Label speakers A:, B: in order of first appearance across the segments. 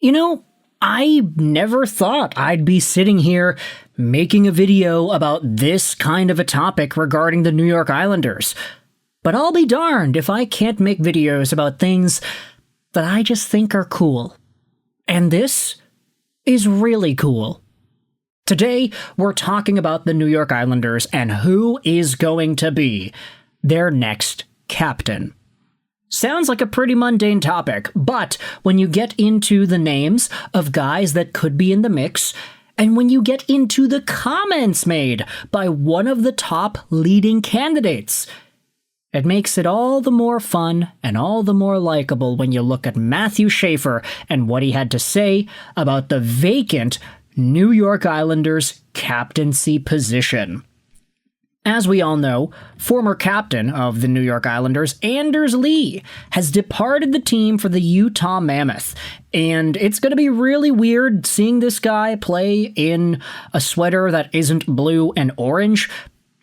A: You know, I never thought I'd be sitting here making a video about this kind of a topic regarding the New York Islanders. But I'll be darned if I can't make videos about things that I just think are cool. And this is really cool. Today, we're talking about the New York Islanders and who is going to be their next captain. Sounds like a pretty mundane topic, but when you get into the names of guys that could be in the mix, and when you get into the comments made by one of the top leading candidates, it makes it all the more fun and all the more likable when you look at Matthew Schaefer and what he had to say about the vacant New York Islanders captaincy position. As we all know, former captain of the New York Islanders, Anders Lee, has departed the team for the Utah Mammoth, and it's going to be really weird seeing this guy play in a sweater that isn't blue and orange.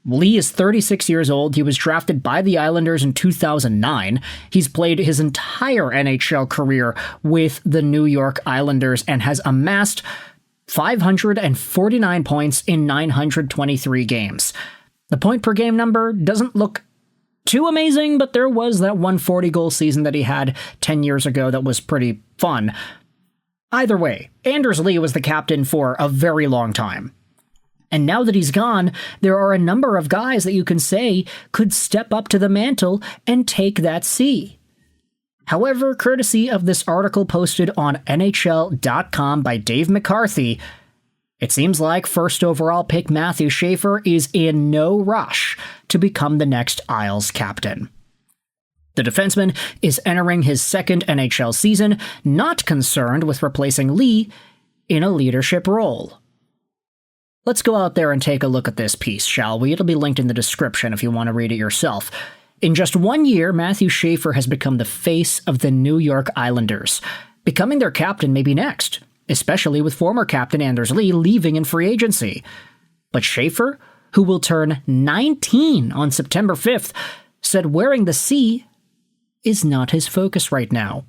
A: Lee is 36 years old. He was drafted by the Islanders in 2009. He's played his entire NHL career with the New York Islanders and has amassed 549 points in 923 games. The point per game number doesn't look too amazing, but there was that 140 goal season that he had 10 years ago that was pretty fun. Either way, Anders Lee was the captain for a very long time. And now that he's gone, there are a number of guys that you can say could step up to the mantle and take that C. However, courtesy of this article posted on NHL.com by Dave McCarthy, it seems like first overall pick Matthew Schaefer is in no rush to become the next Isles captain. The defenseman is entering his second NHL season, not concerned with replacing Lee in a leadership role. Let's go out there and take a look at this piece, shall we? It'll be linked in the description if you want to read it yourself. In just 1 year, Matthew Schaefer has become the face of the New York Islanders. Becoming their captain may be next, especially with former captain Anders Lee leaving in free agency. But Schaefer, who will turn 19 on September 5th, said wearing the C is not his focus right now.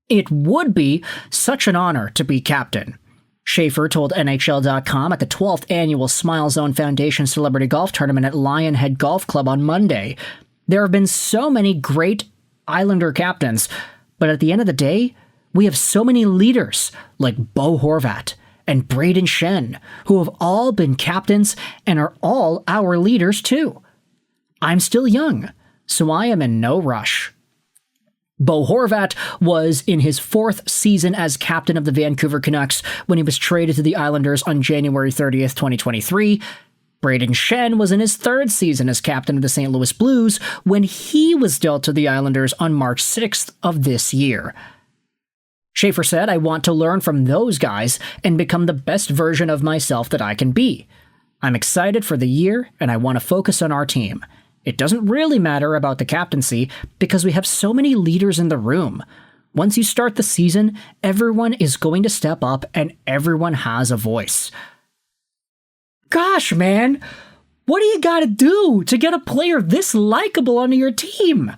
A: It would be such an honor to be captain, Schaefer told NHL.com at the 12th annual Smile Zone Foundation Celebrity Golf Tournament at Lionhead Golf Club on Monday. There have been so many great Islander captains, but at the end of the day, we have so many leaders like Bo Horvat and Brayden Schenn, who have all been captains and are all our leaders too. I'm still young, so I am in no rush. Bo Horvat was in his 4th season as captain of the Vancouver Canucks when he was traded to the Islanders on January 30th, 2023. Brayden Schenn was in his 3rd season as captain of the St. Louis Blues when he was dealt to the Islanders on March 6th of this year. Schaefer said, "I want to learn from those guys and become the best version of myself that I can be. I'm excited for the year and I want to focus on our team. It doesn't really matter about the captaincy because we have so many leaders in the room. Once you start the season, everyone is going to step up and everyone has a voice." Gosh, man, what do you gotta do to get a player this likable onto your team?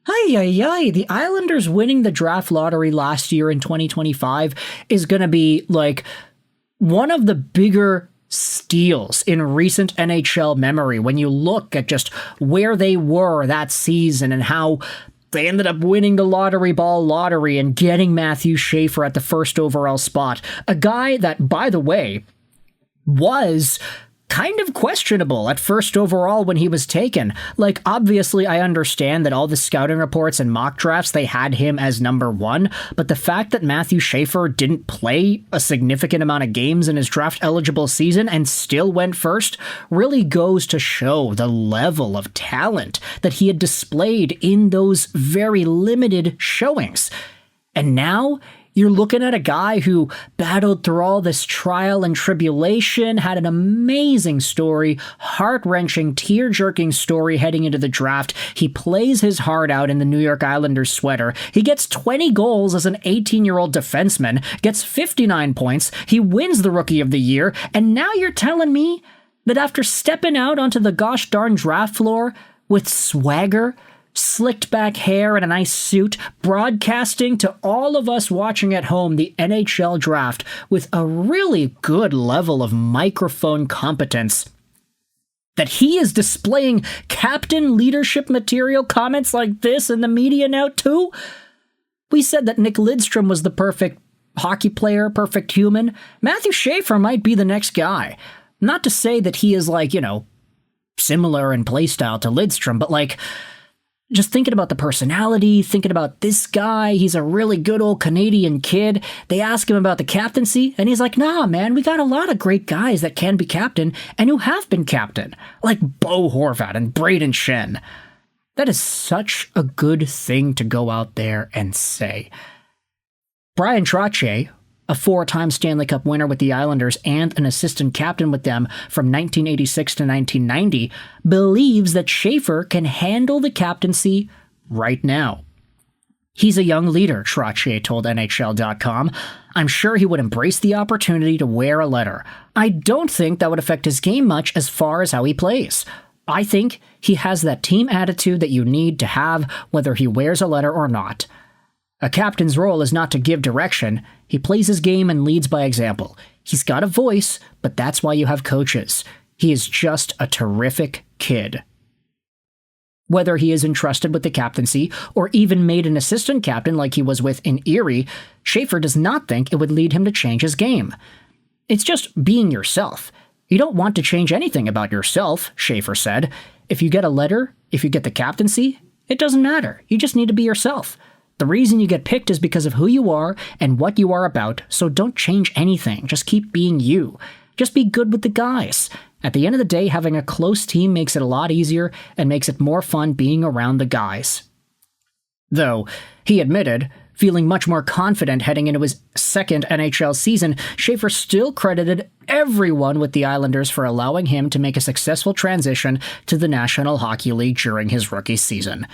A: The Islanders winning the draft lottery last year in 2025 is gonna be like one of the bigger steals in recent NHL memory when you look at just where they were that season and how they ended up winning the lottery and getting Matthew Schaefer at the first overall spot. A guy that, by the way, was kind of questionable at first overall when he was taken. Like, obviously, I understand that all the scouting reports and mock drafts, they had him as number 1, but the fact that Matthew Schaefer didn't play a significant amount of games in his draft-eligible season and still went first really goes to show the level of talent that he had displayed in those very limited showings. And now you're looking at a guy who battled through all this trial and tribulation, had an amazing story, heart-wrenching, tear-jerking story heading into the draft. He plays his heart out in the New York Islanders sweater. He gets 20 goals as an 18-year-old defenseman, gets 59 points, he wins the Rookie of the Year, and now you're telling me that after stepping out onto the gosh darn draft floor with swagger, slicked back hair and a nice suit, broadcasting to all of us watching at home the NHL Draft with a really good level of microphone competence. That he is displaying captain leadership material comments like this in the media now too? We said that Nick Lidstrom was the perfect hockey player, perfect human. Matthew Schaefer might be the next guy. Not to say that he is similar in playstyle to Lidstrom, but just thinking about the personality, thinking about this guy, he's a really good old Canadian kid. They ask him about the captaincy, and he's like, nah, man, we got a lot of great guys that can be captain and who have been captain, like Bo Horvat and Brayden Schenn. That is such a good thing to go out there and say. Bryan Trottier, a 4-time Stanley Cup winner with the Islanders and an assistant captain with them from 1986 to 1990, believes that Schaefer can handle the captaincy right now. He's a young leader, Trottier told NHL.com. I'm sure he would embrace the opportunity to wear a letter. I don't think that would affect his game much as far as how he plays. I think he has that team attitude that you need to have whether he wears a letter or not. A captain's role is not to give direction. He plays his game and leads by example. He's got a voice, but that's why you have coaches. He is just a terrific kid. Whether he is entrusted with the captaincy or even made an assistant captain like he was with in Erie, Schaefer does not think it would lead him to change his game. It's just being yourself. You don't want to change anything about yourself, Schaefer said. If you get a letter, if you get the captaincy, it doesn't matter. You just need to be yourself. The reason you get picked is because of who you are and what you are about, so don't change anything. Just keep being you. Just be good with the guys. At the end of the day, having a close team makes it a lot easier and makes it more fun being around the guys. Though, he admitted, feeling much more confident heading into his second NHL season, Schaefer still credited everyone with the Islanders for allowing him to make a successful transition to the National Hockey League during his rookie season.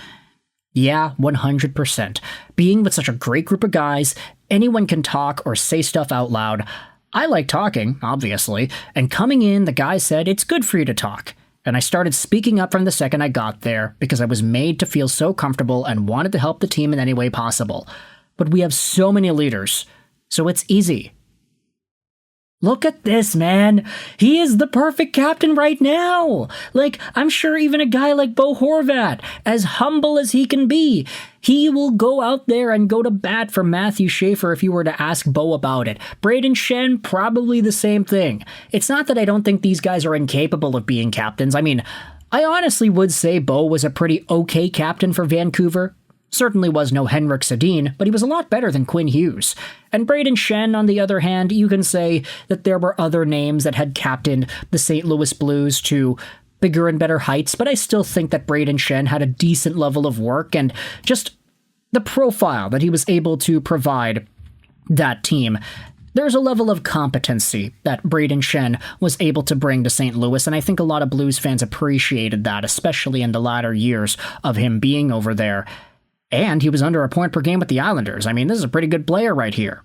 A: Yeah, 100%. Being with such a great group of guys, anyone can talk or say stuff out loud. I like talking, obviously, and coming in, the guy said, it's good for you to talk. And I started speaking up from the second I got there because I was made to feel so comfortable and wanted to help the team in any way possible. But we have so many leaders, so it's easy. Look at this, man. He is the perfect captain right now. I'm sure even a guy like Bo Horvat, as humble as he can be, he will go out there and go to bat for Matthew Schaefer if you were to ask Bo about it. Brayden Schenn, probably the same thing. It's not that I don't think these guys are incapable of being captains. I mean, I honestly would say Bo was a pretty okay captain for Vancouver. Certainly was no Henrik Sedin, but he was a lot better than Quinn Hughes. And Brayden Schenn, on the other hand, you can say that there were other names that had captained the St. Louis Blues to bigger and better heights, but I still think that Brayden Schenn had a decent level of work and just the profile that he was able to provide that team. There's a level of competency that Brayden Schenn was able to bring to St. Louis, and I think a lot of Blues fans appreciated that, especially in the latter years of him being over there. And he was under a point per game with the Islanders. I mean, this is a pretty good player right here.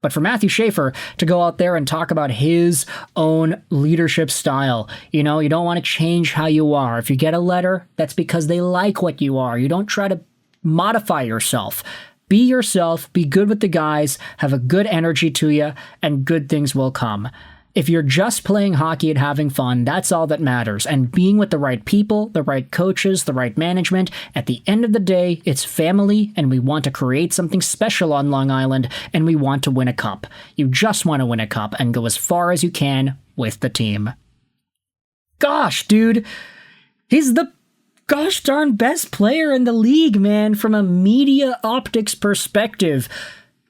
A: But for Matthew Schaefer to go out there and talk about his own leadership style, you don't want to change how you are. If you get a letter, that's because they like what you are. You don't try to modify yourself. Be yourself, be good with the guys, have a good energy to you, and good things will come. If you're just playing hockey and having fun, that's all that matters. And being with the right people, the right coaches, the right management, at the end of the day, it's family, and we want to create something special on Long Island, and we want to win a cup. You just want to win a cup and go as far as you can with the team. Gosh, dude, he's the gosh darn best player in the league, man, from a media optics perspective.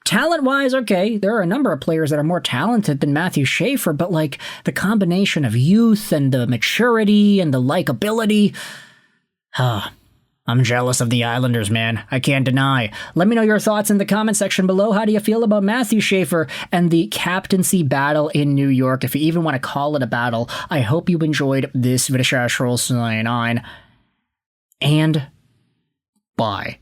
A: Talent-wise, okay, there are a number of players that are more talented than Matthew Schaefer, but the combination of youth and the maturity and the likability, I'm jealous of the Islanders, man. I can't deny. Let me know your thoughts in the comment section below. How do you feel about Matthew Schaefer and the captaincy battle in New York? If you even want to call it a battle, I hope you enjoyed this video. And bye.